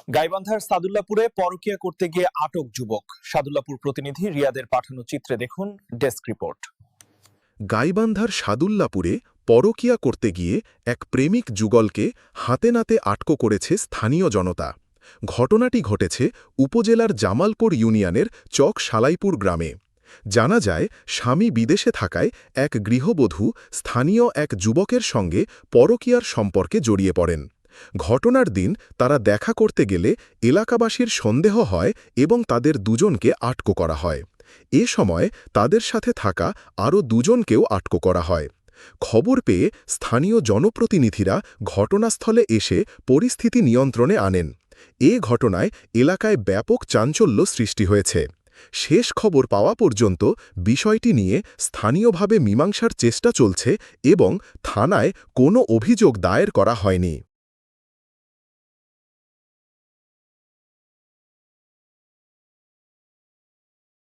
গাইবান্ধার সাদুল্লাপুরে পরকীয়া করতে গিয়ে আটক যুবক। সাদুল্লাপুর প্রতিনিধি রিয়াদের পাঠানো চিত্রে দেখুন ডেস্ক রিপোর্ট। গাইবান্ধার সাদুল্লাপুরে পরকীয়া করতে গিয়ে এক প্রেমিক যুগলকে হাতে নাতে আটক করেছে স্থানীয় জনতা। ঘটনাটি ঘটেছে উপজেলার জামালপুর ইউনিয়নের চক সালাইপুর গ্রামে। জানা যায়, স্বামী বিদেশে থাকায় এক গৃহবধূ স্থানীয় এক যুবকের সঙ্গে পরকীয়ার সম্পর্কে জড়িয়ে পড়েন। ঘটনার দিন তারা দেখা করতে গেলে এলাকাবাসীর সন্দেহ হয় এবং তাদের দুজনকে আটক করা হয়। এ সময় তাদের সাথে থাকা আরও দুজনকেও আটক করা হয়। খবর পেয়ে স্থানীয় জনপ্রতিনিধিরা ঘটনাস্থলে এসে পরিস্থিতি নিয়ন্ত্রণে আনেন। এ ঘটনায় এলাকায় ব্যাপক চাঞ্চল্য সৃষ্টি হয়েছে। শেষ খবর পাওয়া পর্যন্ত বিষয়টি নিয়ে স্থানীয়ভাবে মীমাংসার চেষ্টা চলছে এবং থানায় কোনো অভিযোগ দায়ের করা হয়নি।